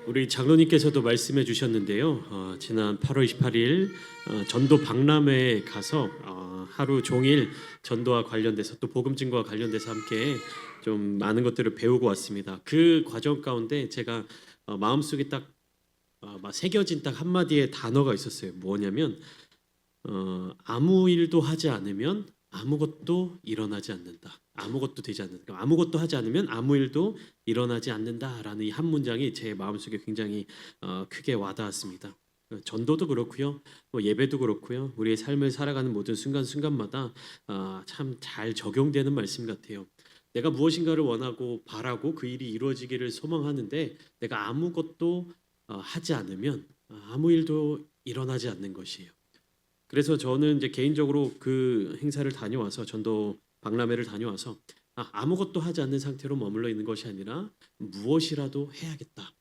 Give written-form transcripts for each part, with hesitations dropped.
우리 장로님께서도 말씀해 주셨는데요. 지난 8월 28일 전도 박람회에 가서 하루 종일 전도와 관련돼서 또 복음 증거와 관련돼서 함께 좀 많은 것들을 배우고 왔습니다. 그 과정 가운데 제가 마음속에 딱 막 새겨진 딱 한마디의 단어가 있었어요. 뭐냐면 아무 일도 하지 않으면 아무것도 일어나지 않는다. 아무것도 되지 않는다. 그러니까 아무것도 하지 않으면 아무 일도 일어나지 않는다라는 이 한 문장이 제 마음속에 굉장히 크게 와닿았습니다. 전도도 그렇고요, 뭐 예배도 그렇고요, 우리의 삶을 살아가는 모든 순간순간마다 참 잘 적용되는 말씀 같아요. 내가 무엇인가를 원하고 바라고 그 일이 이루어지기를 소망하는데 내가 아무것도 하지 않으면 아무 일도 일어나지 않는 것이에요. 그래서 저는 이제 개인적으로 그 행사를 다녀와서 전도 박람회를 다녀와서 아무것도 하지 않는 상태로 머물러 있는 것이 아니라 무엇이라도 해야겠다.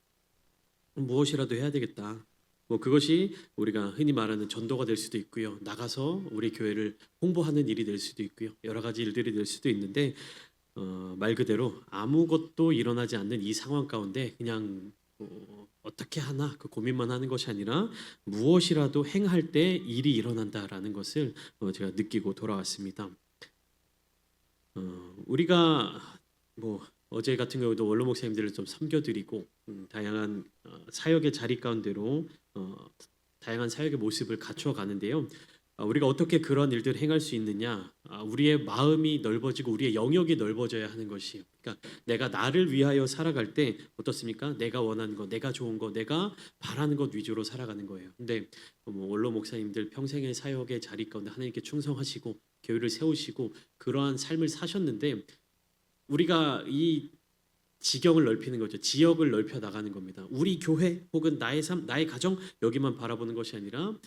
무엇이라도 해야 되겠다. 뭐 그것이 우리가 흔히 말하는 전도가 될 수도 있고요. 나가서 우리 교회를 홍보하는 일이 될 수도 있고요. 여러 가지 일들이 될 수도 있는데 말 그대로 아무것도 일어나지 않는 이 상황 가운데 그냥 어떻게 하나 그 고민만 하는 것이 아니라 무엇이라도 행할 때 일이 일어난다라는 것을 제가 느끼고 돌아왔습니다. 우리가 뭐 어제 같은 경우도 원로 목사님들을 좀 섬겨드리고 다양한 사역의 자리 가운데로 다양한 사역의 모습을 갖추어 가는데요. 우리가 어떻게 그런 일들을 행할 수 있느냐? 우리의 마음이 넓어지고 우리의 영역이 넓어져야 하는 것이에요. 그러니까 내가 나를 위하여 살아갈 때 어떻습니까? 내가 원하는 것, 내가 좋은 것, 내가 바라는 것 위주로 살아가는 거예요. 근데 뭐 원로 목사님들 평생의 사역의 자리 가운데 하나님께 충성하시고 교회를 세우시고 그러한 삶을 사셨는데 우리가 이 지경을 넓히는 거죠. 지역을 넓혀 나가는 겁니다. 우리 교회 혹은 나의 삶, 나의 가정 여기만 바라보는 것이 아니라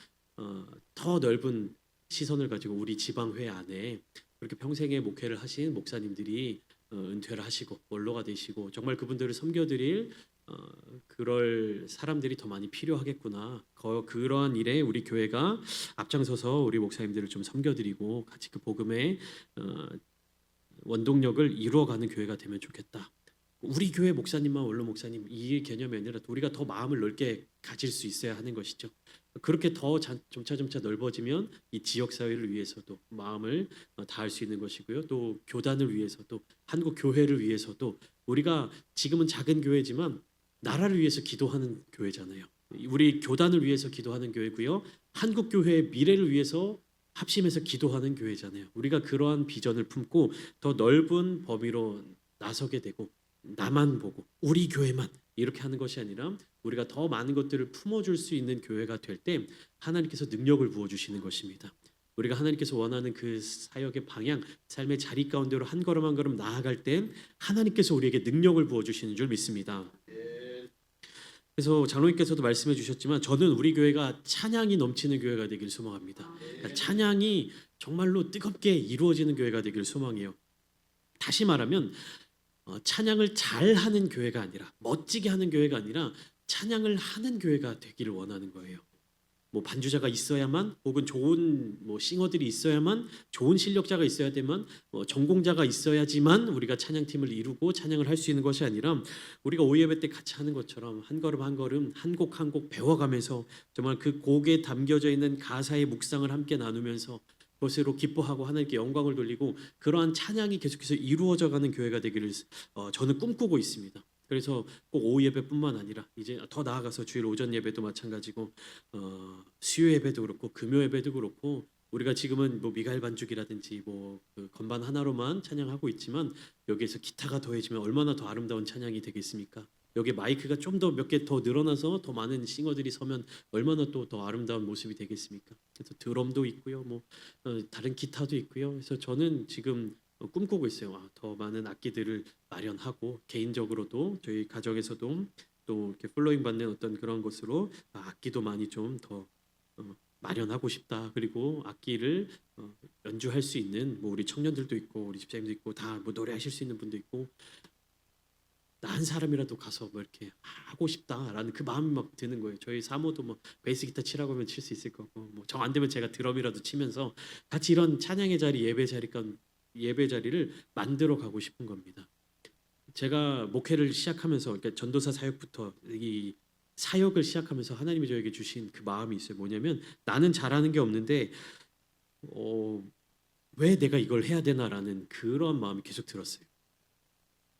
더 넓은 시선을 가지고 우리 지방회 안에 그렇게 평생의 목회를 하신 목사님들이 은퇴를 하시고 원로가 되시고 정말 그분들을 섬겨드릴 그럴 사람들이 더 많이 필요하겠구나. 그러한 일에 우리 교회가 앞장서서 우리 목사님들을 좀 섬겨드리고 같이 그 복음의 원동력을 이루어가는 교회가 되면 좋겠다. 우리 교회 목사님만 원로 목사님 이 개념이 아니라 우리가 더 마음을 넓게 가질 수 있어야 하는 것이죠. 그렇게 더 점차 넓어지면 이 지역 사회를 위해서도 마음을 다할 수 있는 것이고요. 또 교단을 위해서도 한국 교회를 위해서도 우리가 지금은 작은 교회지만 나라를 위해서 기도하는 교회잖아요. 우리 교단을 위해서 기도하는 교회고요. 한국 교회의 미래를 위해서 합심해서 기도하는 교회잖아요. 우리가 그러한 비전을 품고 더 넓은 범위로 나서게 되고 나만 보고 우리 교회만 이렇게 하는 것이 아니라 우리가 더 많은 것들을 품어줄 수 있는 교회가 될 때 하나님께서 능력을 부어주시는 것입니다. 우리가 하나님께서 원하는 그 사역의 방향, 삶의 자리 가운데로 한 걸음 한 걸음 나아갈 때 하나님께서 우리에게 능력을 부어주시는 줄 믿습니다. 그래서 장로님께서도 말씀해 주셨지만 저는 우리 교회가 찬양이 넘치는 교회가 되길 소망합니다. 그러니까 찬양이 정말로 뜨겁게 이루어지는 교회가 되길 소망해요. 다시 말하면 찬양을 잘하는 교회가 아니라 멋지게 하는 교회가 아니라 찬양을 하는 교회가 되기를 원하는 거예요. 뭐 반주자가 있어야만 혹은 좋은 뭐 싱어들이 있어야만 좋은 실력자가 있어야 되만 전공자가 있어야지만 우리가 찬양팀을 이루고 찬양을 할 수 있는 것이 아니라 우리가 오예배 때 같이 하는 것처럼 한 걸음 한 걸음 한 곡 한 곡 배워가면서 정말 그 곡에 담겨져 있는 가사의 묵상을 함께 나누면서 그것으로 기뻐하고 하나님께 영광을 돌리고 그러한 찬양이 계속해서 이루어져가는 교회가 되기를 저는 꿈꾸고 있습니다. 그래서 꼭 오후 예배뿐만 아니라 이제 더 나아가서 주일 오전 예배도 마찬가지고 수요 예배도 그렇고 금요 예배도 그렇고 우리가 지금은 뭐 미가엘 반주기라든지 뭐그 건반 하나로만 찬양하고 있지만 여기에서 기타가 더해지면 얼마나 더 아름다운 찬양이 되겠습니까? 여기 마이크가 좀 더 몇 개 더 늘어나서 더 많은 싱어들이 서면 얼마나 또 더 아름다운 모습이 되겠습니까? 그래서 드럼도 있고요, 뭐 다른 기타도 있고요. 그래서 저는 지금 꿈꾸고 있어요. 더 많은 악기들을 마련하고 개인적으로도 저희 가정에서도 또 이렇게 플로잉 받는 어떤 그런 것으로 악기도 많이 좀 더 마련하고 싶다. 그리고 악기를 연주할 수 있는 뭐 우리 청년들도 있고 우리 집사님도 있고 다 뭐 노래하실 수 있는 분도 있고 나 한 사람이라도 가서 뭐 이렇게 하고 싶다라는 그 마음이 막 드는 거예요. 저희 사모도 뭐 베이스 기타 치라고 하면 칠 수 있을 거고 뭐 정 안 되면 제가 드럼이라도 치면서 같이 이런 찬양의 자리 예배 자리를 만들어 가고 싶은 겁니다. 제가 목회를 시작하면서 그러니까 전도사 사역부터 이 사역을 시작하면서 하나님이 저에게 주신 그 마음이 있어요. 뭐냐면 나는 잘하는 게 없는데 왜 내가 이걸 해야 되나라는 그런 마음이 계속 들었어요.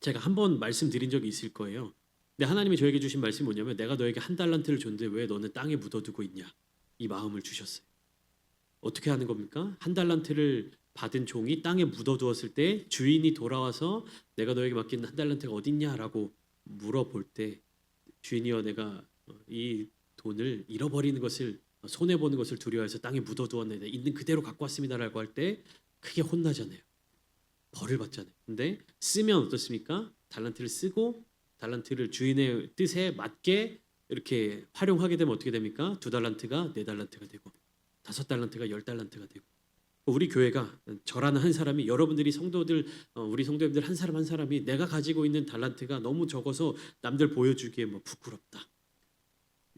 제가 한 번 말씀드린 적이 있을 거예요. 근데 하나님이 저에게 주신 말씀이 뭐냐면 내가 너에게 한 달란트를 줬는데 왜 너는 땅에 묻어두고 있냐, 이 마음을 주셨어요. 어떻게 하는 겁니까? 한 달란트를 받은 종이 땅에 묻어두었을 때 주인이 돌아와서 내가 너에게 맡긴 한 달란트가 어딨냐라고 물어볼 때 주인이여 내가 이 돈을 잃어버리는 것을 손해 보는 것을 두려워해서 땅에 묻어두었는데 있는 그대로 갖고 왔습니다라고 할 때 크게 혼나잖아요. 벌을 받잖아요. 근데 쓰면 어떻습니까? 달란트를 쓰고 달란트를 주인의 뜻에 맞게 이렇게 활용하게 되면 어떻게 됩니까? 2달란트가 4달란트가 되고 5달란트가 10달란트가 되고 우리 교회가 저라는 한 사람이 여러분들이 성도들 우리 성도님들 한 사람 한 사람이 내가 가지고 있는 달란트가 너무 적어서 남들 보여주기에 뭐 부끄럽다.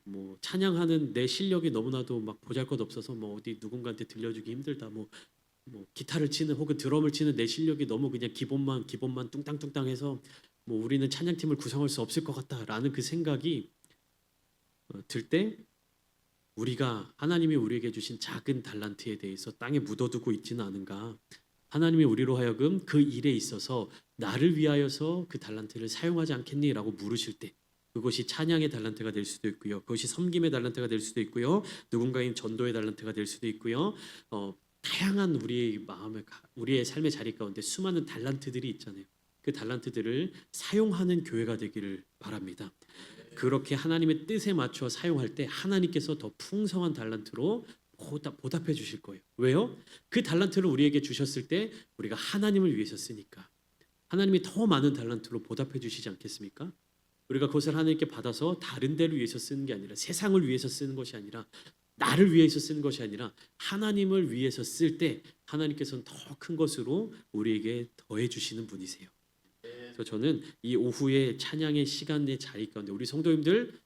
뭐 찬양하는 내 실력이 너무나도 막 보잘것없어서 뭐 어디 누군가한테 들려주기 힘들다. 뭐 기타를 치는 혹은 드럼을 치는 내 실력이 너무 그냥 기본만 뚱땅뚱땅해서 뭐 우리는 찬양팀을 구성할 수 없을 것 같다라는 그 생각이 들 때 우리가 하나님이 우리에게 주신 작은 달란트에 대해서 땅에 묻어두고 있지는 않은가. 하나님이 우리로 하여금 그 일에 있어서 나를 위하여서 그 달란트를 사용하지 않겠니라고 물으실 때 그것이 찬양의 달란트가 될 수도 있고요. 그것이 섬김의 달란트가 될 수도 있고요. 누군가인 전도의 달란트가 될 수도 있고요. 다양한 우리의 삶의 자리 가운데 수많은 달란트들이 있잖아요. 그 달란트들을 사용하는 교회가 되기를 바랍니다. 그렇게 하나님의 뜻에 맞춰 사용할 때 하나님께서 더 풍성한 달란트로 보답해 주실 거예요. 왜요? 그 달란트를 우리에게 주셨을 때 우리가 하나님을 위해서 쓰니까 하나님이 더 많은 달란트로 보답해 주시지 않겠습니까? 우리가 그것을 하나님께 받아서 다른 데를 위해서 쓰는 게 아니라 세상을 위해서 쓰는 것이 아니라 나를 위해서 쓰는 것이 아니라 하나님을 위해서 쓸 때 하나님께서는 더 큰 것으로 우리에게 더해 주시는 분이세요. 그래서 저는 이 오후의 찬양의 시간의 자리 가운데 우리 성도님들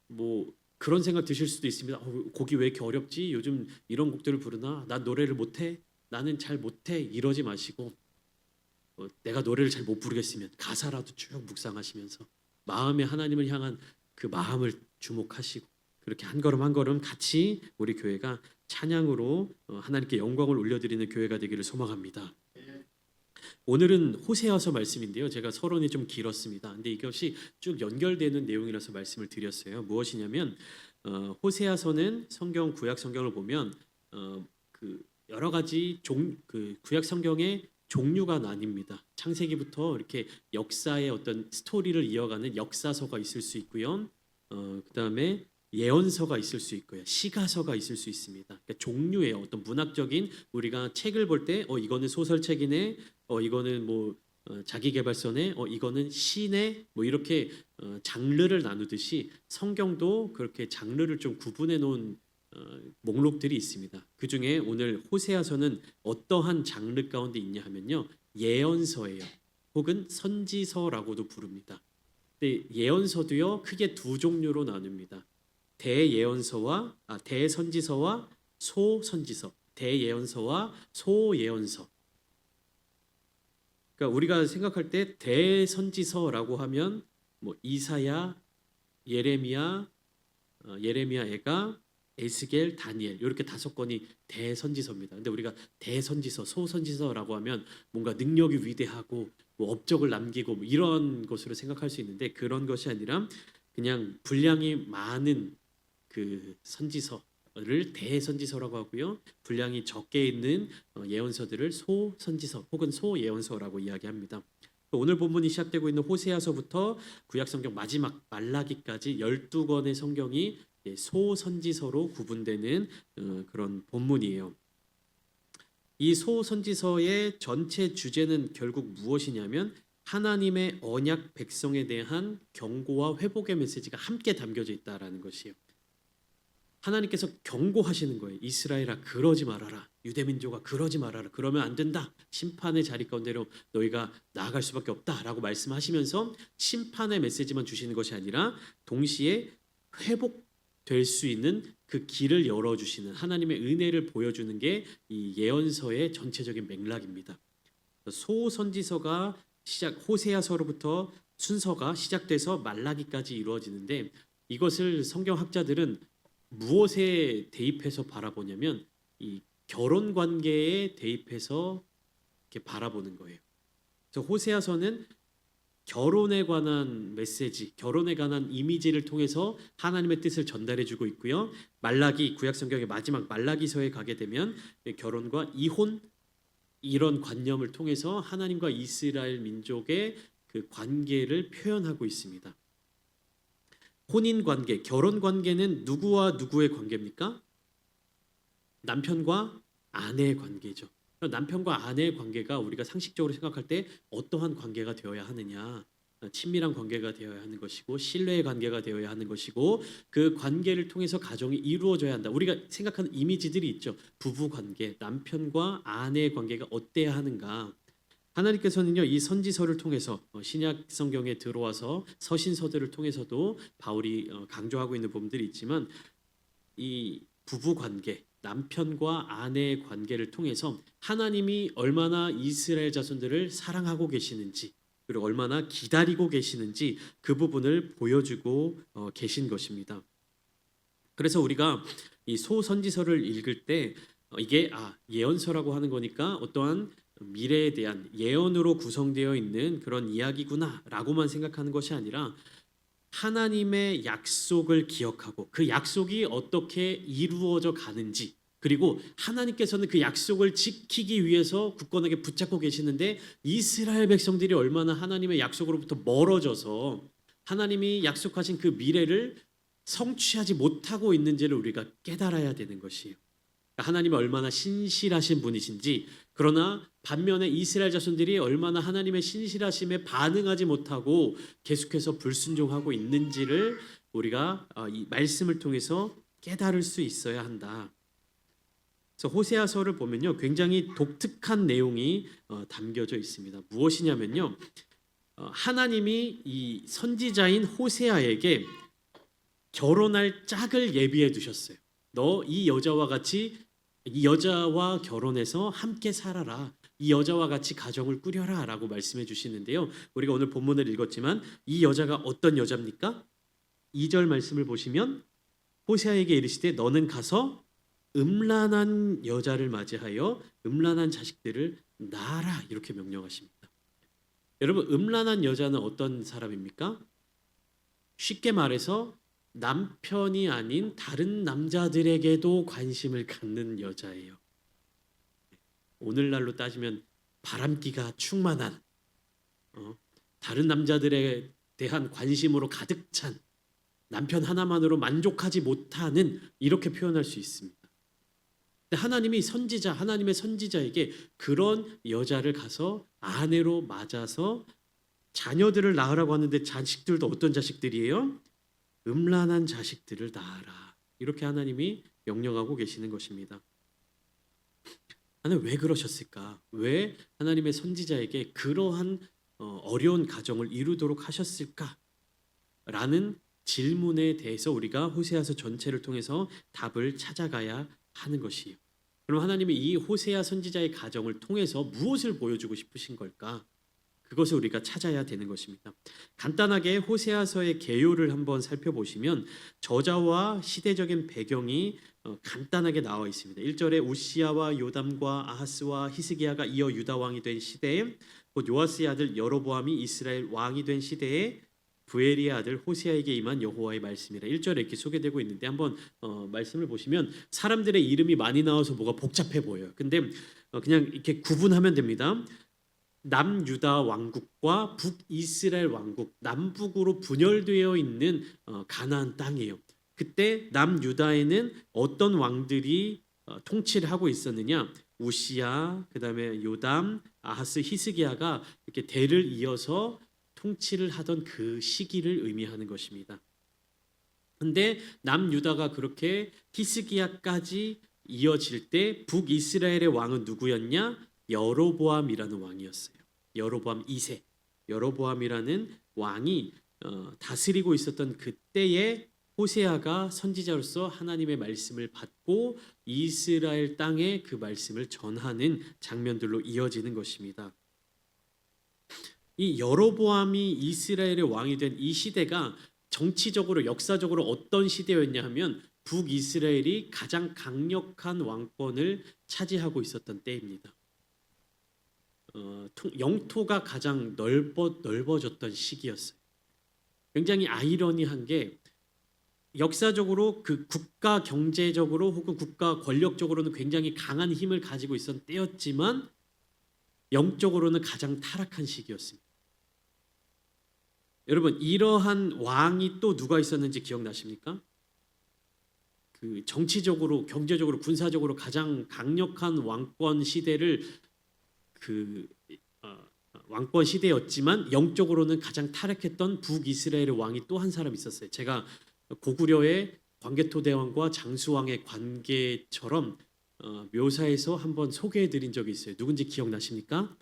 뭐 그런 생각 드실 수도 있습니다. 곡이 왜 이렇게 어렵지? 요즘 이런 곡들을 부르나? 난 노래를 못해? 나는 잘 못해? 이러지 마시고 내가 노래를 잘 못 부르겠으면 가사라도 쭉 묵상하시면서 마음에 하나님을 향한 그 마음을 주목하시고 그렇게 한 걸음 한 걸음 같이 우리 교회가 찬양으로 하나님께 영광을 올려드리는 교회가 되기를 소망합니다. 오늘은 호세아서 말씀인데요. 제가 서론이 좀 길었습니다. 근데 이것이 쭉 연결되는 내용이라서 말씀을 드렸어요. 무엇이냐면 호세아서는 구약 성경을 보면 그 여러 가지 그 구약 성경의 종류가 나뉩니다. 창세기부터 이렇게 역사의 어떤 스토리를 이어가는 역사서가 있을 수 있고요. 그다음에 예언서가 있을 수 있고요. 시가서가 있을 수 있습니다. 그러니까 종류의 어떤 문학적인 우리가 책을 볼 때 이거는 소설책이네. 이거는 뭐 자기계발서네. 이거는 시네. 뭐 이렇게 장르를 나누듯이 성경도 그렇게 장르를 좀 구분해 놓은 목록들이 있습니다. 그 중에 오늘 호세아서는 어떠한 장르 가운데 있냐 하면요. 예언서예요. 혹은 선지서라고도 부릅니다. 근데 예언서도요. 크게 두 종류로 나눕니다. 대선지서와 소선지서, 대예언서와 소예언서. 그러니까 우리가 생각할 때 대선지서라고 하면 뭐 이사야, 예레미야, 에가, 에스겔, 다니엘 이렇게 5권이 대선지서입니다. 근데 우리가 대선지서, 소선지서라고 하면 뭔가 능력이 위대하고 뭐 업적을 남기고 뭐 이런 것으로 생각할 수 있는데 그런 것이 아니라 그냥 분량이 많은 그 선지서를 대선지서라고 하고요. 분량이 적게 있는 예언서들을 소선지서 혹은 소예언서라고 이야기합니다. 오늘 본문이 시작되고 있는 호세아서부터 구약성경 마지막 말라기까지 12권의 성경이 소선지서로 구분되는 그런 본문이에요. 이 소선지서의 전체 주제는 결국 무엇이냐면 하나님의 언약 백성에 대한 경고와 회복의 메시지가 함께 담겨져 있다라는 것이에요. 하나님께서 경고하시는 거예요. 이스라엘아 그러지 말아라. 유대민족아 그러지 말아라. 그러면 안 된다. 심판의 자리 가운데로 너희가 나아갈 수밖에 없다라고 말씀하시면서 심판의 메시지만 주시는 것이 아니라 동시에 회복될 수 있는 그 길을 열어주시는 하나님의 은혜를 보여주는 게 이 예언서의 전체적인 맥락입니다. 소선지서가 호세아서로부터 순서가 시작돼서 말라기까지 이루어지는데 이것을 성경학자들은 무엇에 대입해서 바라보냐면 이 결혼 관계에 대입해서 이렇게 바라보는 거예요. 그래서 호세아서는 결혼에 관한 메시지, 결혼에 관한 이미지를 통해서 하나님의 뜻을 전달해 주고 있고요. 말라기, 구약 성경의 마지막 말라기서에 가게 되면 결혼과 이혼 이런 관념을 통해서 하나님과 이스라엘 민족의 그 관계를 표현하고 있습니다. 혼인 관계, 결혼 관계는 누구와 누구의 관계입니까? 남편과 아내의 관계죠. 남편과 아내의 관계가 우리가 상식적으로 생각할 때 어떠한 관계가 되어야 하느냐? 친밀한 관계가 되어야 하는 것이고 신뢰의 관계가 되어야 하는 것이고 그 관계를 통해서 가정이 이루어져야 한다. 우리가 생각하는 이미지들이 있죠. 부부 관계, 남편과 아내의 관계가 어때야 하는가? 하나님께서는요 이 선지서를 통해서 신약 성경에 들어와서 서신서들을 통해서도 바울이 강조하고 있는 부분들이 있지만 이 부부 관계, 남편과 아내의 관계를 통해서 하나님이 얼마나 이스라엘 자손들을 사랑하고 계시는지 그리고 얼마나 기다리고 계시는지 그 부분을 보여주고 계신 것입니다. 그래서 우리가 이 소선지서를 읽을 때 이게 예언서라고 하는 거니까 어떠한 미래에 대한 예언으로 구성되어 있는 그런 이야기구나라고만 생각하는 것이 아니라 하나님의 약속을 기억하고 그 약속이 어떻게 이루어져 가는지 그리고 하나님께서는 그 약속을 지키기 위해서 굳건하게 붙잡고 계시는데 이스라엘 백성들이 얼마나 하나님의 약속으로부터 멀어져서 하나님이 약속하신 그 미래를 성취하지 못하고 있는지를 우리가 깨달아야 되는 것이에요. 하나님이 얼마나 신실하신 분이신지 그러나 반면에 이스라엘 자손들이 얼마나 하나님의 신실하심에 반응하지 못하고 계속해서 불순종하고 있는지를 우리가 이 말씀을 통해서 깨달을 수 있어야 한다. 그래서 호세아서를 보면요 굉장히 독특한 내용이 담겨져 있습니다. 무엇이냐면요 하나님이 이 선지자인 호세아에게 결혼할 짝을 예비해 두셨어요. 너 이 여자와 같이 이 여자와 결혼해서 함께 살아라. 이 여자와 같이 가정을 꾸려라 라고 말씀해 주시는데요. 우리가 오늘 본문을 읽었지만 이 여자가 어떤 여자입니까? 2절 말씀을 보시면 호세아에게 이르시되 너는 가서 음란한 여자를 맞이하여 음란한 자식들을 낳아라 이렇게 명령하십니다. 여러분 음란한 여자는 어떤 사람입니까? 쉽게 말해서 남편이 아닌 다른 남자들에게도 관심을 갖는 여자예요. 오늘날로 따지면 바람기가 충만한 다른 남자들에 대한 관심으로 가득 찬 남편 하나만으로 만족하지 못하는 이렇게 표현할 수 있습니다. 근데 하나님이 선지자, 하나님의 선지자에게 그런 여자를 가서 아내로 맞아서 자녀들을 낳으라고 하는데 자식들도 어떤 자식들이에요? 음란한 자식들을 낳아라. 이렇게 하나님이 명령하고 계시는 것입니다. 하나님 왜 그러셨을까? 왜 하나님의 선지자에게 그러한 어려운 가정을 이루도록 하셨을까? 라는 질문에 대해서 우리가 호세아서 전체를 통해서 답을 찾아가야 하는 것이에요. 그럼 하나님이 이 호세아 선지자의 가정을 통해서 무엇을 보여주고 싶으신 걸까? 그것을 우리가 찾아야 되는 것입니다. 간단하게 호세아서의 개요를 한번 살펴보시면 저자와 시대적인 배경이 간단하게 나와 있습니다. 1절에 우시야와 요담과 아하스와 히스기야가 이어 유다 왕이 된 시대에 곧 요아스의 아들 여로보암이 이스라엘 왕이 된 시대에 부엘리의 아들 호세아에게 임한 여호와의 말씀이라 1절에 이렇게 소개되고 있는데 한번 말씀을 보시면 사람들의 이름이 많이 나와서 뭐가 복잡해 보여요. 근데 그냥 이렇게 구분하면 됩니다. 남유다 왕국과 북이스라엘 왕국, 남북으로 분열되어 있는 가나안 땅이에요. 그때 남유다에는 어떤 왕들이 통치를 하고 있었느냐? 우시야, 그다음에 요담, 아하스, 히스기야가 이렇게 대를 이어서 통치를 하던 그 시기를 의미하는 것입니다. 근데 남유다가 그렇게 히스기야까지 이어질 때 북이스라엘의 왕은 누구였냐? 여로보암이라는 왕이었어요. 여로보암 2세. 여로보암이라는 왕이 다스리고 있었던 그때에 호세아가 선지자로서 하나님의 말씀을 받고 이스라엘 땅에 그 말씀을 전하는 장면들로 이어지는 것입니다. 이 여로보암이 이스라엘의 왕이 된 이 시대가 정치적으로 역사적으로 어떤 시대였냐 하면 북이스라엘이 가장 강력한 왕권을 차지하고 있었던 때입니다. 영토가 가장 넓어졌던 시기였어요. 굉장히 아이러니한 게 역사적으로 그 국가 경제적으로 혹은 국가 권력적으로는 굉장히 강한 힘을 가지고 있었던 때였지만 영적으로는 가장 타락한 시기였습니다. 여러분, 이러한 왕이 또 누가 있었는지 기억나십니까? 그 정치적으로, 경제적으로, 군사적으로 가장 강력한 왕권 시대를 왕권 시대였지만 영적으로는 가장 타락했던 북이스라엘의 왕이 또 한 사람 있었어요. 제가 고구려의 광개토대왕과 장수왕의 관계처럼 묘사해서 한번 소개해드린 적이 있어요. 누군지 기억나십니까?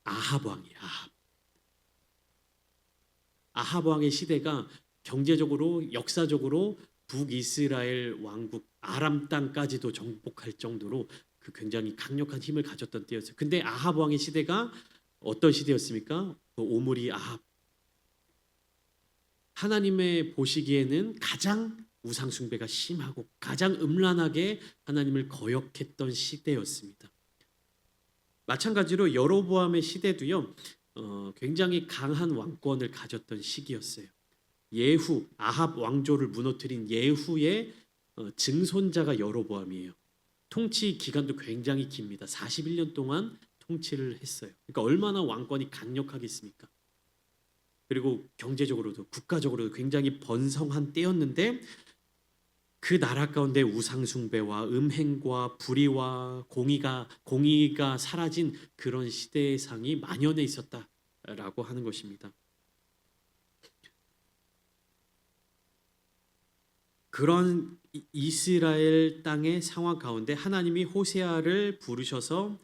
아합 왕이에요. 아합 왕의 시대가 경제적으로 역사적으로 북이스라엘 왕국 아람 땅까지도 정복할 정도로 그 굉장히 강력한 힘을 가졌던 때였어요. 근데 아합 왕의 시대가 어떤 시대였습니까? 그 오므리 아합. 하나님의 보시기에는 가장 우상 숭배가 심하고 가장 음란하게 하나님을 거역했던 시대였습니다. 마찬가지로 여로보암의 시대도요. 굉장히 강한 왕권을 가졌던 시기였어요. 예후, 아합 왕조를 무너뜨린 예후의 증손자가 여로보암이에요. 통치 기간도 굉장히 깁니다. 41년 동안 통치를 했어요. 그러니까 얼마나 왕권이 강력하겠습니까? 그리고 경제적으로도 국가적으로도 굉장히 번성한 때였는데 그 나라 가운데 우상 숭배와 음행과 불의와 공의가 사라진 그런 시대상이 만연해 있었다라고 하는 것입니다. 그런 이스라엘 땅의 상황 가운데 하나님이 호세아를 부르셔서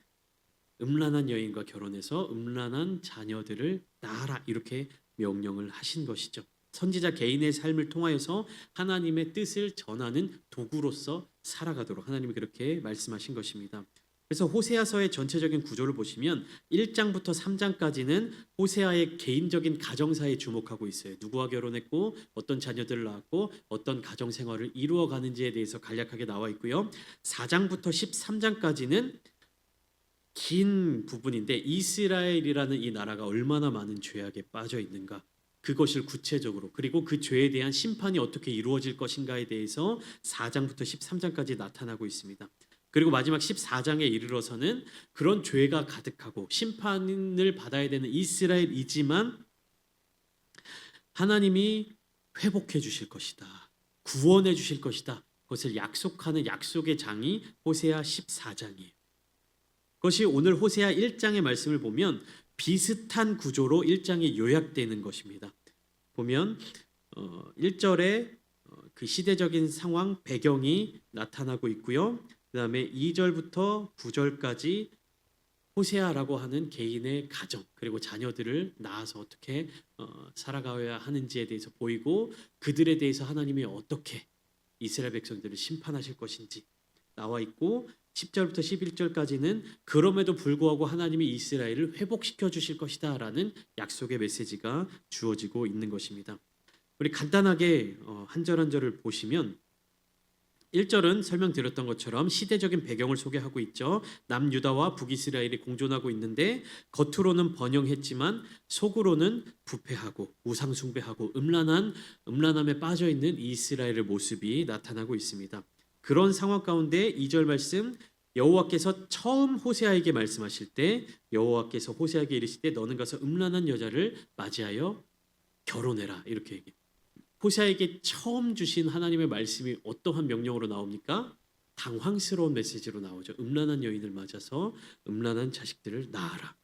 음란한 여인과 결혼해서 음란한 자녀들을 낳아라 이렇게 명령을 하신 것이죠. 선지자 개인의 삶을 통하여서 하나님의 뜻을 전하는 도구로서 살아가도록 하나님이 그렇게 말씀하신 것입니다. 그래서 호세아서의 전체적인 구조를 보시면 1장부터 3장까지는 호세아의 개인적인 가정사에 주목하고 있어요. 누구와 결혼했고 어떤 자녀들을 낳았고 어떤 가정 생활을 이루어가는지에 대해서 간략하게 나와 있고요. 4장부터 13장까지는 긴 부분인데 이스라엘이라는 이 나라가 얼마나 많은 죄악에 빠져 있는가, 그것을 구체적으로, 그리고 그 죄에 대한 심판이 어떻게 이루어질 것인가에 대해서 4장부터 13장까지 나타나고 있습니다. 그리고 마지막 14장에 이르러서는 그런 죄가 가득하고 심판을 받아야 되는 이스라엘이지만 하나님이 회복해 주실 것이다, 구원해 주실 것이다, 그것을 약속하는 약속의 장이 호세아 14장이에요. 그것이 오늘 호세아 1장의 말씀을 보면 비슷한 구조로 1장이 요약되는 것입니다. 보면 1절에 그 시대적인 상황 배경이 나타나고 있고요. 그 다음에 2절부터 9절까지 호세아라고 하는 개인의 가정 그리고 자녀들을 낳아서 어떻게 살아가야 하는지에 대해서 보이고 그들에 대해서 하나님이 어떻게 이스라엘 백성들을 심판하실 것인지 나와 있고 10절부터 11절까지는 그럼에도 불구하고 하나님이 이스라엘을 회복시켜 주실 것이다 라는 약속의 메시지가 주어지고 있는 것입니다. 우리 간단하게 한 절 한 절을 보시면 1절은 설명드렸던 것처럼 시대적인 배경을 소개하고 있죠. 남유다와 북이스라엘이 공존하고 있는데 겉으로는 번영했지만 속으로는 부패하고 우상숭배하고 음란함에 빠져 있는 이스라엘의 모습이 나타나고 있습니다. 그런 상황 가운데 2절 말씀, 여호와께서 처음 호세아에게 말씀하실 때 여호와께서 호세아에게 이르시되 너는 가서 음란한 여자를 맞이하여 결혼해라 이렇게 얘기해요. 호세아에게 처음 주신 하나님의 말씀이 어떠한 명령으로 나옵니까? 당황스러운 메시지로 나오죠. 음란한 여인을 맞아서 음란한 자식들을 낳아라.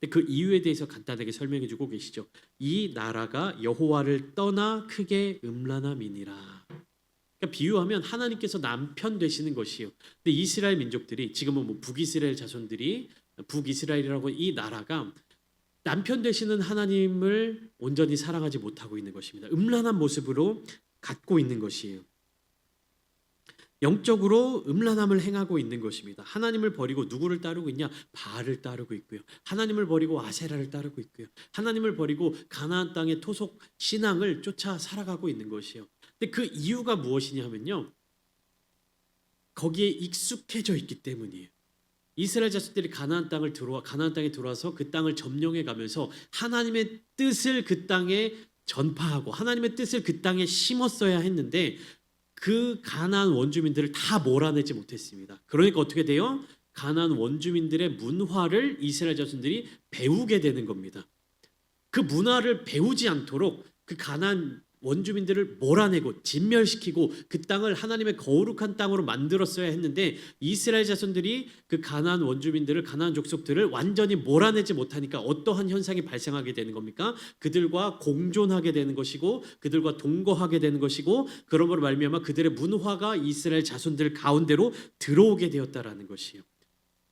그 이유에 대해서 간단하게 설명해 주고 계시죠. 이 나라가 여호와를 떠나 크게 음란함이니라. 그러니까 비유하면 하나님께서 남편 되시는 것이에요. 근데 이스라엘 민족들이 지금은 뭐 북이스라엘 자손들이 북이스라엘이라고 이 나라가 남편 되시는 하나님을 온전히 사랑하지 못하고 있는 것입니다. 음란한 모습으로 갖고 있는 것이에요. 영적으로 음란함을 행하고 있는 것입니다. 하나님을 버리고 누구를 따르고 있냐? 바알을 따르고 있고요. 하나님을 버리고 아세라를 따르고 있고요. 하나님을 버리고 가나안 땅의 토속 신앙을 쫓아 살아가고 있는 것이에요. 근데 그 이유가 무엇이냐 하면요. 거기에 익숙해져 있기 때문이에요. 이스라엘 자손들이 가나안 땅에 들어와서 그 땅을 점령해 가면서 하나님의 뜻을 그 땅에 전파하고 하나님의 뜻을 그 땅에 심었어야 했는데 그 가나안 원주민들을 다 몰아내지 못했습니다. 그러니까 어떻게 돼요? 가나안 원주민들의 문화를 이스라엘 자손들이 배우게 되는 겁니다. 그 문화를 배우지 않도록 그 가나안 원주민들을 몰아내고 진멸시키고 그 땅을 하나님의 거룩한 땅으로 만들었어야 했는데 이스라엘 자손들이 그 가나안 원주민들을 가나안 족속들을 완전히 몰아내지 못하니까 어떠한 현상이 발생하게 되는 겁니까? 그들과 공존하게 되는 것이고 그들과 동거하게 되는 것이고 그러므로 말미암아 그들의 문화가 이스라엘 자손들 가운데로 들어오게 되었다라는 것이에요.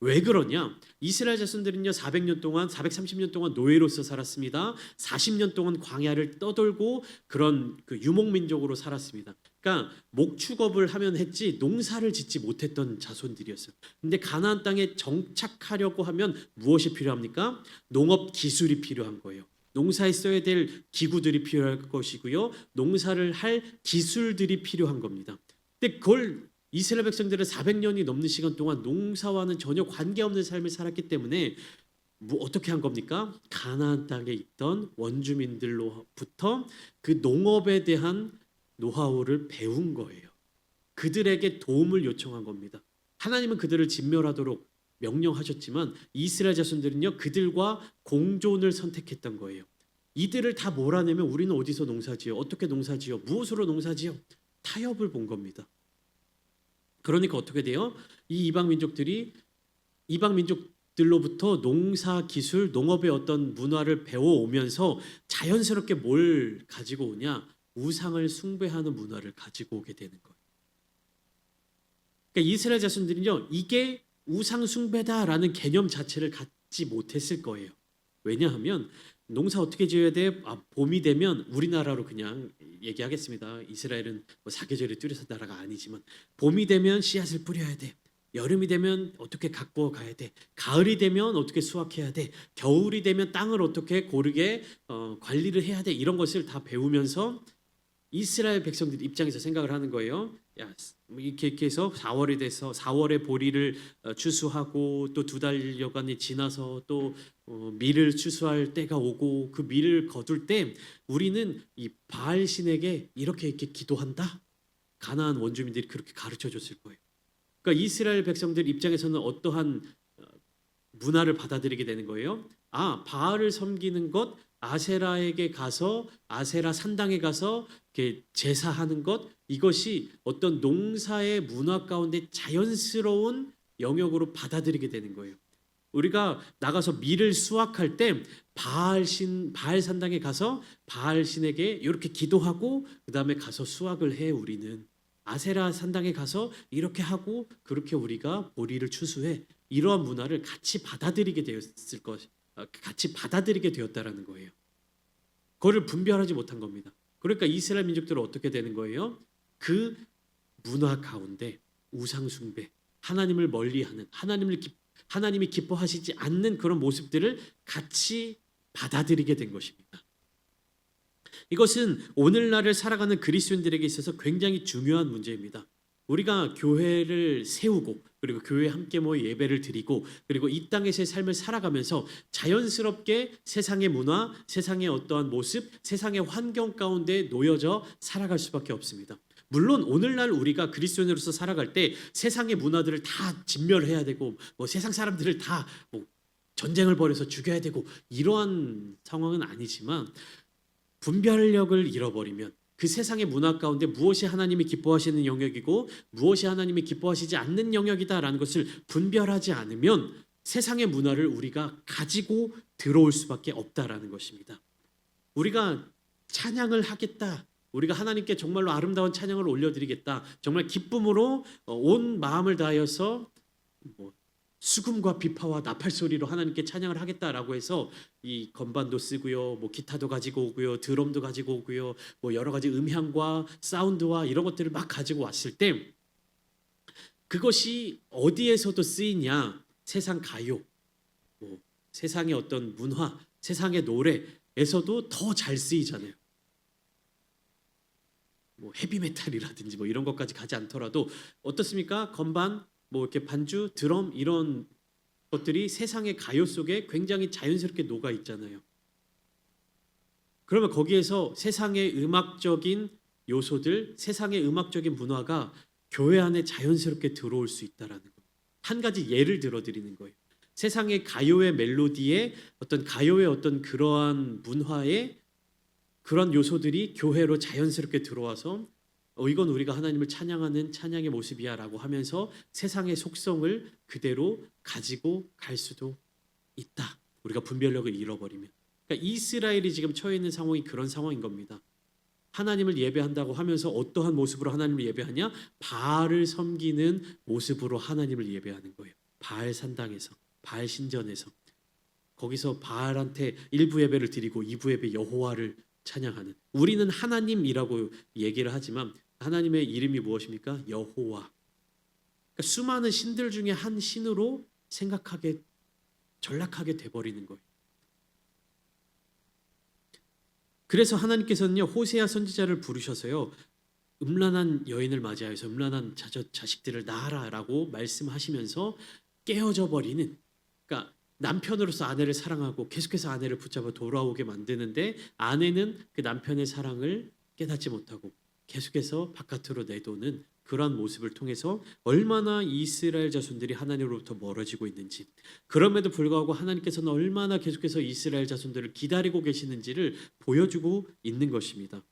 왜 그러냐? 이스라엘 자손들은요 430년 동안 노예로서 살았습니다. 40년 동안 광야를 떠돌고 그런 그 유목민족으로 살았습니다. 그러니까 목축업을 하면 했지 농사를 짓지 못했던 자손들이었어요. 근데 가나안 땅에 정착하려고 하면 무엇이 필요합니까? 농업 기술이 필요한 거예요. 농사에 써야 될 기구들이 필요할 것이고요. 농사를 할 기술들이 필요한 겁니다. 근데 그걸 이스라엘 백성들은 400년이 넘는 시간 동안 농사와는 전혀 관계없는 삶을 살았기 때문에 어떻게 한 겁니까? 가나안 땅에 있던 원주민들로부터 그 농업에 대한 노하우를 배운 거예요. 그들에게 도움을 요청한 겁니다. 하나님은 그들을 진멸하도록 명령하셨지만 이스라엘 자손들은요 그들과 공존을 선택했던 거예요. 이들을 다 몰아내면 우리는 어디서 농사지어? 어떻게 농사지어? 무엇으로 농사지어? 타협을 본 겁니다. 그러니까 어떻게 돼요? 이 이방 민족들로부터 농사 기술, 농업의 어떤 문화를 배워오면서 자연스럽게 뭘 가지고 오냐? 우상을 숭배하는 문화를 가지고 오게 되는 거예요. 그러니까 이스라엘 자손들은요, 이게 우상 숭배다라는 개념 자체를 갖지 못했을 거예요. 왜냐하면 농사 어떻게 지어야 돼? 봄이 되면 우리나라로 그냥 얘기하겠습니다. 이스라엘은 뭐 사계절이 뚜렷한 나라가 아니지만 봄이 되면 씨앗을 뿌려야 돼. 여름이 되면 어떻게 갖고 가야 돼. 가을이 되면 어떻게 수확해야 돼. 겨울이 되면 땅을 어떻게 고르게 관리를 해야 돼. 이런 것을 다 배우면서 이스라엘 백성들 입장에서 생각을 하는 거예요. 야, 이렇게 해서 4월이 돼서 4월에 보리를 추수하고 또 2달여간이 지나서 또 밀을 추수할 때가 오고 그 밀을 거둘 때 우리는 이 바알 신에게 이렇게 기도한다. 가나안 원주민들이 그렇게 가르쳐 줬을 거예요. 그러니까 이스라엘 백성들 입장에서는 어떠한 문화를 받아들이게 되는 거예요. 바알을 섬기는 것, 아세라에게 가서 아세라 산당에 가서 이렇게 제사하는 것, 이것이 어떤 농사의 문화 가운데 자연스러운 영역으로 받아들이게 되는 거예요. 우리가 나가서 밀을 수확할 때 바알 산당에 가서 바알 신에게 이렇게 기도하고 그다음에 가서 수확을 해. 우리는 아세라 산당에 가서 이렇게 하고 그렇게 우리가 보리를 추수해. 이러한 문화를 같이 받아들이게 되었을 것, 같이 받아들이게 되었다라는 거예요. 그거를 분별하지 못한 겁니다. 그러니까 이스라엘 민족들은 어떻게 되는 거예요? 그 문화 가운데 우상 숭배, 하나님을 멀리하는, 하나님이 기뻐하시지 않는 그런 모습들을 같이 받아들이게 된 것입니다. 이것은 오늘날을 살아가는 그리스도인들에게 있어서 굉장히 중요한 문제입니다. 우리가 교회를 세우고 그리고 교회에 함께 모여 예배를 드리고 그리고 이 땅에서의 삶을 살아가면서 자연스럽게 세상의 문화, 세상의 어떠한 모습, 세상의 환경 가운데 놓여져 살아갈 수밖에 없습니다. 물론 오늘날 우리가 그리스도인으로서 살아갈 때 세상의 문화들을 다 진멸해야 되고 뭐 세상 사람들을 다 뭐 전쟁을 벌여서 죽여야 되고 이러한 상황은 아니지만 분별력을 잃어버리면 그 세상의 문화 가운데 무엇이 하나님이 기뻐하시는 영역이고 무엇이 하나님이 기뻐하시지 않는 영역이다라는 것을 분별하지 않으면 세상의 문화를 우리가 가지고 들어올 수밖에 없다라는 것입니다. 우리가 찬양을 하겠다. 우리가 하나님께 정말로 아름다운 찬양을 올려드리겠다. 정말 기쁨으로 온 마음을 다하여서 수금과 비파와 나팔 소리로 하나님께 찬양을 하겠다라고 해서 이 건반도 쓰고요, 뭐 기타도 가지고 오고요, 드럼도 가지고 오고요, 뭐 여러 가지 음향과 사운드와 이런 것들을 막 가지고 왔을 때 그것이 어디에서도 쓰이냐? 세상 가요, 뭐 세상의 어떤 문화, 세상의 노래에서도 더 잘 쓰이잖아요. 뭐 헤비메탈이라든지 뭐 이런 것까지 가지 않더라도 어떻습니까? 건반, 뭐 이렇게 반주, 드럼 이런 것들이 세상의 가요 속에 굉장히 자연스럽게 녹아 있잖아요. 그러면 거기에서 세상의 음악적인 요소들, 세상의 음악적인 문화가 교회 안에 자연스럽게 들어올 수 있다라는 거. 한 가지 예를 들어 드리는 거예요. 세상의 가요의 멜로디에 어떤 가요의 어떤 그러한 문화의 그런 요소들이 교회로 자연스럽게 들어와서 이건 우리가 하나님을 찬양하는 찬양의 모습이야라고 하면서 세상의 속성을 그대로 가지고 갈 수도 있다. 우리가 분별력을 잃어버리면. 그러니까 이스라엘이 지금 처해 있는 상황이 그런 상황인 겁니다. 하나님을 예배한다고 하면서 어떠한 모습으로 하나님을 예배하냐? 바알을 섬기는 모습으로 하나님을 예배하는 거예요. 바알 산당에서, 바알 신전에서. 거기서 바알한테 1부 예배를 드리고 2부 예배 여호와를 찬양하는. 우리는 하나님이라고 얘기를 하지만 하나님의 이름이 무엇입니까? 여호와. 그러니까 수많은 신들 중에 한 신으로 생각하게 전락하게 돼버리는 거예요. 그래서 하나님께서는요 호세아 선지자를 부르셔서요 음란한 여인을 맞이하여서 음란한 자식들을 낳아라라고 말씀하시면서 깨어져 버리는, 그러니까 남편으로서 아내를 사랑하고 계속해서 아내를 붙잡아 돌아오게 만드는데 아내는 그 남편의 사랑을 깨닫지 못하고 계속해서 바깥으로 내도는 그러한 모습을 통해서 얼마나 이스라엘 자손들이 하나님으로부터 멀어지고 있는지, 그럼에도 불구하고 하나님께서는 얼마나 계속해서 이스라엘 자손들을 기다리고 계시는지를 보여주고 있는 것입니다.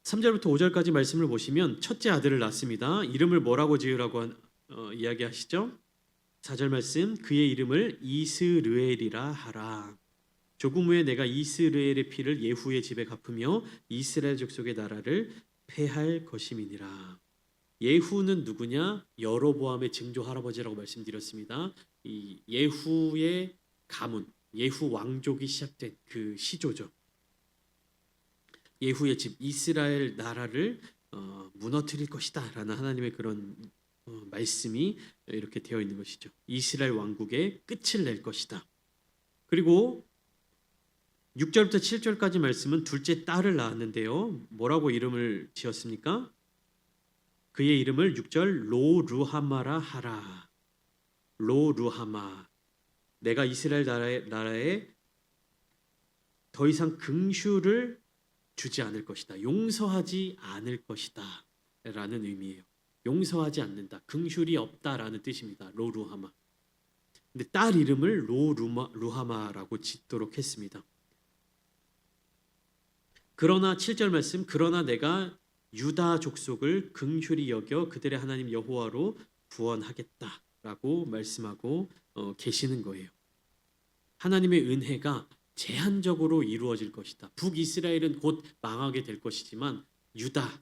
3절부터 5절까지 말씀을 보시면 첫째 아들을 낳습니다. 이름을 뭐라고 지으라고 이야기하시죠? 4절 말씀, 그의 이름을 이스르엘이라 하라. 조금 후에 내가 이스라엘의 피를 예후의 집에 갚으며 이스라엘 족속의 나라를 패할 것임이니라. 예후는 누구냐? 여로보암의 증조 할아버지라고 말씀드렸습니다. 이 예후의 가문, 예후 왕족이 시작된 그 시조죠. 예후의 집, 이스라엘 나라를 무너뜨릴 것이다라는 하나님의 그런 말씀이 이렇게 되어 있는 것이죠. 이스라엘 왕국의 끝을 낼 것이다. 그리고 6절부터 7절까지 말씀은 둘째 딸을 낳았는데요. 뭐라고 이름을 지었습니까? 그의 이름을 6절 로루하마라 하라. 로루하마. 내가 이스라엘 나라에 더 이상 긍휼을 주지 않을 것이다. 용서하지 않을 것이다. 라는 의미예요. 용서하지 않는다. 긍휼이 없다라는 뜻입니다. 로루하마. 근데 딸 이름을 로루하마라고 짓도록 했습니다. 그러나 7절 말씀, 그러나 내가 유다 족속을 긍휼히 여겨 그들의 하나님 여호와로 구원하겠다라고 말씀하고 계시는 거예요. 하나님의 은혜가 제한적으로 이루어질 것이다. 북이스라엘은 곧 망하게 될 것이지만 유다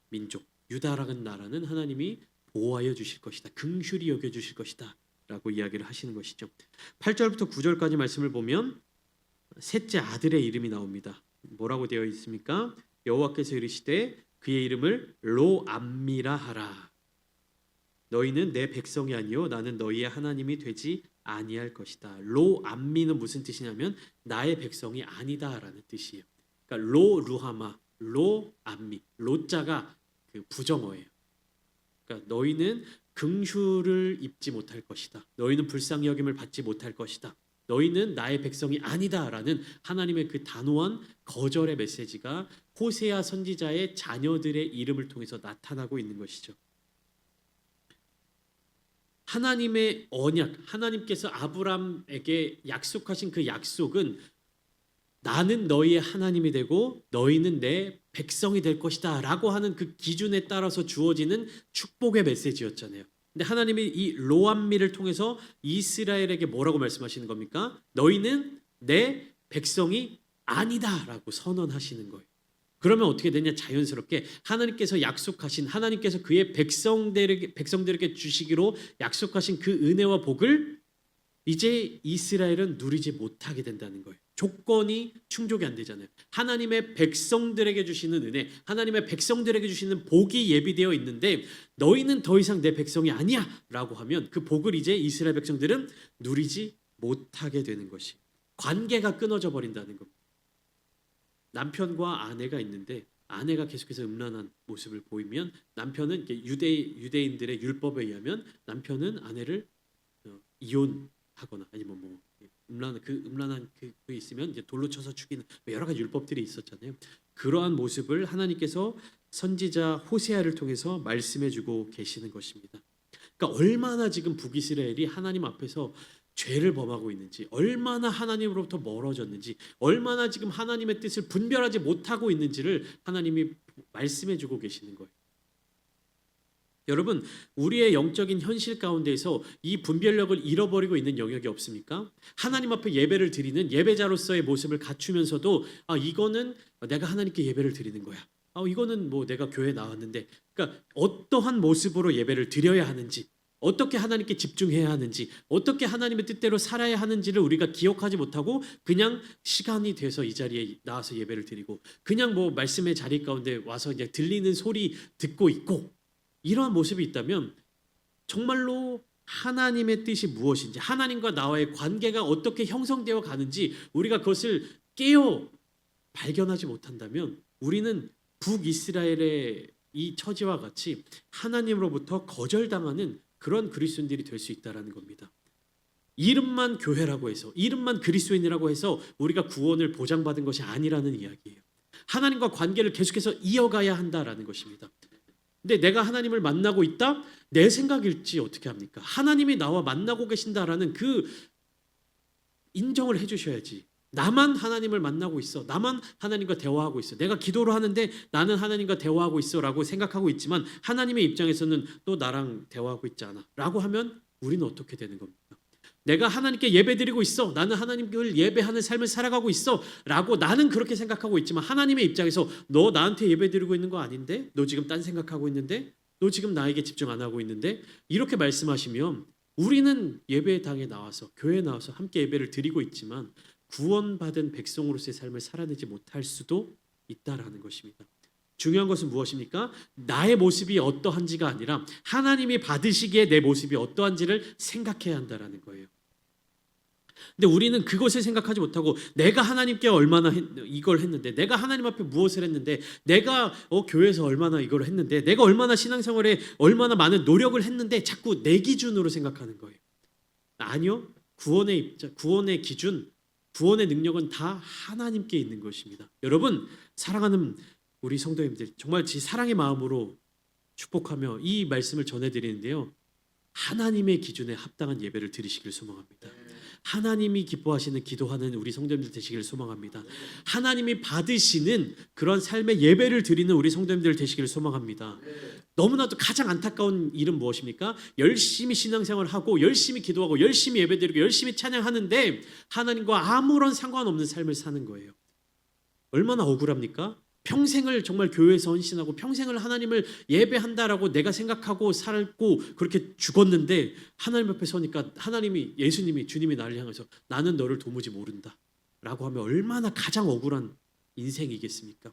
민족, 유다라는 나라는 하나님이 보호하여 주실 것이다. 긍휼히 여겨 주실 것이다 라고 이야기를 하시는 것이죠. 8절부터 9절까지 말씀을 보면 셋째 아들의 이름이 나옵니다. 뭐라고 되어 있습니까? 여호와께서 이르시되 그의 이름을 로암미라 하라. 너희는 내 백성이 아니요 나는 너희의 하나님이 되지 아니할 것이다. 로암미는 무슨 뜻이냐면 나의 백성이 아니다라는 뜻이에요. 그러니까 로루하마, 로암미, 로자가 그 부정어예요. 그러니까 너희는 긍휼을 입지 못할 것이다. 너희는 불쌍히 여김을 받지 못할 것이다. 너희는 나의 백성이 아니다라는 하나님의 그 단호한 거절의 메시지가 호세아 선지자의 자녀들의 이름을 통해서 나타나고 있는 것이죠. 하나님의 언약, 하나님께서 아브람에게 약속하신 그 약속은 나는 너희의 하나님이 되고 너희는 내 백성이 될 것이다 라고 하는 그 기준에 따라서 주어지는 축복의 메시지였잖아요. 근데 하나님이 이 로암미를 통해서 이스라엘에게 뭐라고 말씀하시는 겁니까? 너희는 내 백성이 아니다라고 선언하시는 거예요. 그러면 어떻게 되냐? 자연스럽게 하나님께서 약속하신, 하나님께서 그의 백성들에게 주시기로 약속하신 그 은혜와 복을 이제 이스라엘은 누리지 못하게 된다는 거예요. 조건이 충족이 안 되잖아요. 하나님의 백성들에게 주시는 은혜, 하나님의 백성들에게 주시는 복이 예비되어 있는데 너희는 더 이상 내 백성이 아니야라고 하면 그 복을 이제 이스라엘 백성들은 누리지 못하게 되는 것이 관계가 끊어져 버린다는 겁니다. 남편과 아내가 있는데 아내가 계속해서 음란한 모습을 보이면 남편은 유대인들의 율법에 의하면 남편은 아내를 이혼하거나 아니면 뭐 음란한 그 있으면 이제 돌로 쳐서 죽이는 여러 가지 율법들이 있었잖아요. 그러한 모습을 하나님께서 선지자 호세아를 통해서 말씀해주고 계시는 것입니다. 그러니까 얼마나 지금 북이스라엘이 하나님 앞에서 죄를 범하고 있는지, 얼마나 하나님으로부터 멀어졌는지, 얼마나 지금 하나님의 뜻을 분별하지 못하고 있는지를 하나님이 말씀해주고 계시는 거예요. 여러분, 우리의 영적인 현실 가운데에서 이 분별력을 잃어버리고 있는 영역이 없습니까? 하나님 앞에 예배를 드리는 예배자로서의 모습을 갖추면서도 이거는 내가 하나님께 예배를 드리는 거야. 이거는 뭐 내가 교회 나왔는데, 그러니까 어떠한 모습으로 예배를 드려야 하는지, 어떻게 하나님께 집중해야 하는지, 어떻게 하나님의 뜻대로 살아야 하는지를 우리가 기억하지 못하고 그냥 시간이 돼서 이 자리에 나와서 예배를 드리고 그냥 뭐 말씀의 자리 가운데 와서 이제 들리는 소리 듣고 있고 이러한 모습이 있다면 정말로 하나님의 뜻이 무엇인지, 하나님과 나와의 관계가 어떻게 형성되어 가는지 우리가 그것을 깨어 발견하지 못한다면 우리는 북이스라엘의 이 처지와 같이 하나님으로부터 거절당하는 그런 그리스도인들이 될 수 있다라는 겁니다. 이름만 교회라고 해서, 이름만 그리스도인이라고 해서 우리가 구원을 보장받은 것이 아니라는 이야기예요. 하나님과 관계를 계속해서 이어가야 한다라는 것입니다. 근데 내가 하나님을 만나고 있다? 내 생각일지 어떻게 합니까? 하나님이 나와 만나고 계신다라는 그 인정을 해주셔야지. 나만 하나님을 만나고 있어. 나만 하나님과 대화하고 있어. 내가 기도를 하는데 나는 하나님과 대화하고 있어라고 생각하고 있지만 하나님의 입장에서는 또 나랑 대화하고 있지 않아 라고 하면 우리는 어떻게 되는 겁니까? 내가 하나님께 예배드리고 있어. 나는 하나님을 예배하는 삶을 살아가고 있어 라고 나는 그렇게 생각하고 있지만 하나님의 입장에서 너 나한테 예배드리고 있는 거 아닌데? 너 지금 딴 생각하고 있는데? 너 지금 나에게 집중 안 하고 있는데? 이렇게 말씀하시면 우리는 예배당에 나와서 교회에 나와서 함께 예배를 드리고 있지만 구원받은 백성으로서의 삶을 살아내지 못할 수도 있다라는 것입니다. 중요한 것은 무엇입니까? 나의 모습이 어떠한지가 아니라 하나님이 받으시기에 내 모습이 어떠한지를 생각해야 한다라는 거예요. 근데 우리는 그것을 생각하지 못하고 내가 하나님께 얼마나 이걸 했는데, 내가 하나님 앞에 무엇을 했는데, 내가 교회에서 얼마나 이걸 했는데, 내가 얼마나 신앙생활에 얼마나 많은 노력을 했는데 자꾸 내 기준으로 생각하는 거예요. 아니요. 구원의 기준, 구원의 능력은 다 하나님께 있는 것입니다. 여러분, 사랑하는 우리 성도님들, 정말 제 사랑의 마음으로 축복하며 이 말씀을 전해드리는데요. 하나님의 기준에 합당한 예배를 드리시길 소망합니다. 하나님이 기뻐하시는 기도하는 우리 성도님들 되시기를 소망합니다. 하나님이 받으시는 그런 삶의 예배를 드리는 우리 성도님들 되시기를 소망합니다. 너무나도 가장 안타까운 일은 무엇입니까? 열심히 신앙생활을 하고 열심히 기도하고 열심히 예배드리고 열심히 찬양하는데 하나님과 아무런 상관없는 삶을 사는 거예요. 얼마나 억울합니까? 평생을 정말 교회에서 헌신하고 평생을 하나님을 예배한다라고 내가 생각하고 살고 그렇게 죽었는데 하나님 앞에 서니까 하나님이, 예수님이, 주님이 나를 향해서 나는 너를 도무지 모른다 라고 하면 얼마나 가장 억울한 인생이겠습니까?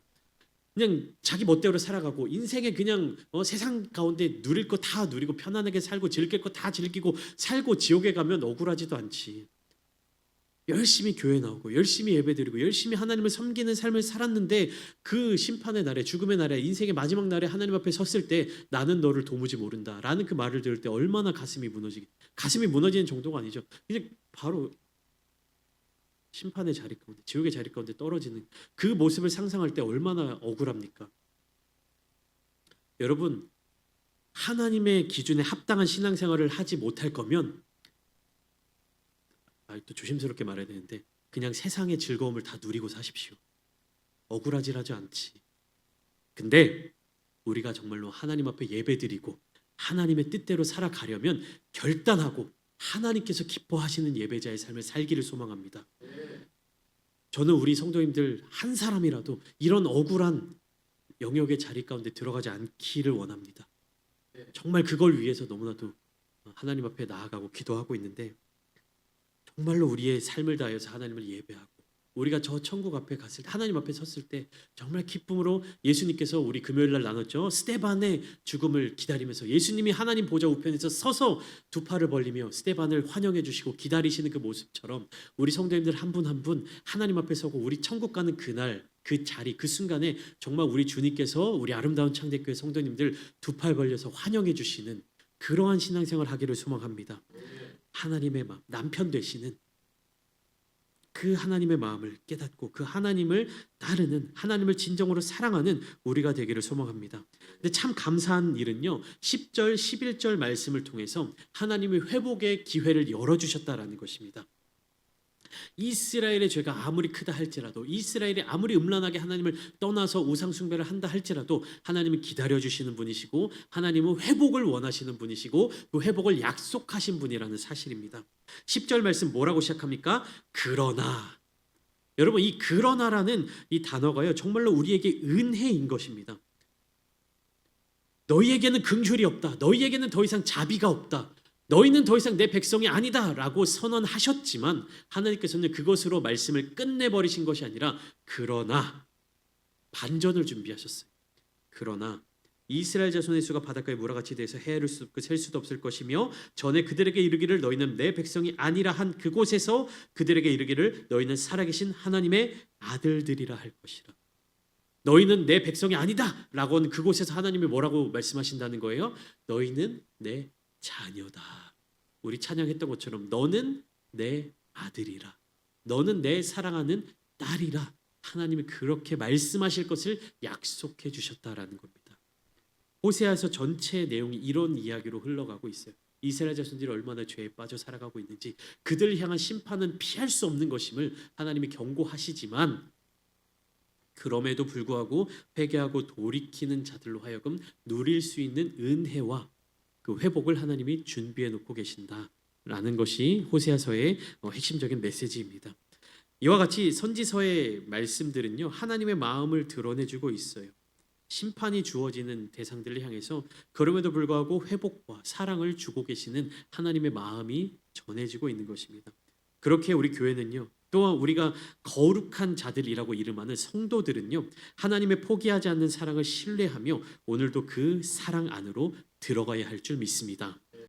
그냥 자기 멋대로 살아가고 인생에 그냥 세상 가운데 누릴 거 다 누리고 편안하게 살고 즐길 거 다 즐기고 살고 지옥에 가면 억울하지도 않지. 열심히 교회 나오고 열심히 예배드리고 열심히 하나님을 섬기는 삶을 살았는데 그 심판의 날에, 죽음의 날에, 인생의 마지막 날에 하나님 앞에 섰을 때 나는 너를 도무지 모른다 라는 그 말을 들을 때 얼마나 가슴이 무너지는 정도가 아니죠. 이제 바로 심판의 자리 가운데, 지옥의 자리 가운데 떨어지는 그 모습을 상상할 때 얼마나 억울합니까? 여러분, 하나님의 기준에 합당한 신앙생활을 하지 못할 거면 또 조심스럽게 말해야 되는데 그냥 세상의 즐거움을 다 누리고 사십시오. 억울하지라지 않지. 근데 우리가 정말로 하나님 앞에 예배드리고 하나님의 뜻대로 살아가려면 결단하고 하나님께서 기뻐하시는 예배자의 삶을 살기를 소망합니다. 저는 우리 성도님들 한 사람이라도 이런 억울한 영역의 자리 가운데 들어가지 않기를 원합니다. 정말 그걸 위해서 너무나도 하나님 앞에 나아가고 기도하고 있는데 정말로 우리의 삶을 다해서 하나님을 예배하고 우리가 저 천국 앞에 갔을 때 하나님 앞에 섰을 때 정말 기쁨으로 예수님께서 우리 금요일 날 나눴죠. 스데반의 죽음을 기다리면서 예수님이 하나님 보좌 우편에서 서서 두 팔을 벌리며 스데반을 환영해 주시고 기다리시는 그 모습처럼 우리 성도님들 한 분 한 분 하나님 앞에 서고 우리 천국 가는 그날 그 자리 그 순간에 정말 우리 주님께서 우리 아름다운 창대교회 성도님들 두 팔 벌려서 환영해 주시는 그러한 신앙생활 하기를 소망합니다. 하나님의 마음, 남편 되시는 그 하나님의 마음을 깨닫고 그 하나님을 따르는 하나님을 진정으로 사랑하는 우리가 되기를 소망합니다. 근데 참 감사한 일은요. 10절, 11절 말씀을 통해서 하나님의 회복의 기회를 열어주셨다라는 것입니다. 이스라엘의 죄가 아무리 크다 할지라도 이스라엘이 아무리 음란하게 하나님을 떠나서 우상 숭배를 한다 할지라도 하나님은 기다려주시는 분이시고 하나님은 회복을 원하시는 분이시고 그 회복을 약속하신 분이라는 사실입니다. 10절 말씀 뭐라고 시작합니까? 그러나 여러분 이 그러나라는 이 단어가요 정말로 우리에게 은혜인 것입니다. 너희에게는 긍휼이 없다. 너희에게는 더 이상 자비가 없다. 너희는 더 이상 내 백성이 아니다라고 선언하셨지만 하나님께서는 그것으로 말씀을 끝내버리신 것이 아니라 그러나 반전을 준비하셨어요. 그러나 이스라엘 자손의 수가 바닷가의 무라같이 돼서 헤아릴 수 없고 셀 수도 없을 것이며 전에 그들에게 이르기를 너희는 내 백성이 아니라 한 그곳에서 그들에게 이르기를 너희는 살아계신 하나님의 아들들이라 할 것이라. 너희는 내 백성이 아니다 라고 하는 그곳에서 하나님이 뭐라고 말씀하신다는 거예요? 너희는 내 자녀다. 우리 찬양했던 것처럼 너는 내 아들이라. 너는 내 사랑하는 딸이라. 하나님이 그렇게 말씀하실 것을 약속해 주셨다라는 겁니다. 호세아서 전체 내용이 이런 이야기로 흘러가고 있어요. 이스라엘 자손들이 얼마나 죄에 빠져 살아가고 있는지 그들을 향한 심판은 피할 수 없는 것임을 하나님이 경고하시지만 그럼에도 불구하고 회개하고 돌이키는 자들로 하여금 누릴 수 있는 은혜와 그 회복을 하나님이 준비해 놓고 계신다라는 것이 호세아서의 핵심적인 메시지입니다. 이와 같이 선지서의 말씀들은요 하나님의 마음을 드러내주고 있어요. 심판이 주어지는 대상들을 향해서 그럼에도 불구하고 회복과 사랑을 주고 계시는 하나님의 마음이 전해지고 있는 것입니다. 그렇게 우리 교회는요 또한 우리가 거룩한 자들이라고 이름하는 성도들은요 하나님의 포기하지 않는 사랑을 신뢰하며 오늘도 그 사랑 안으로 들어가야 할 줄 믿습니다.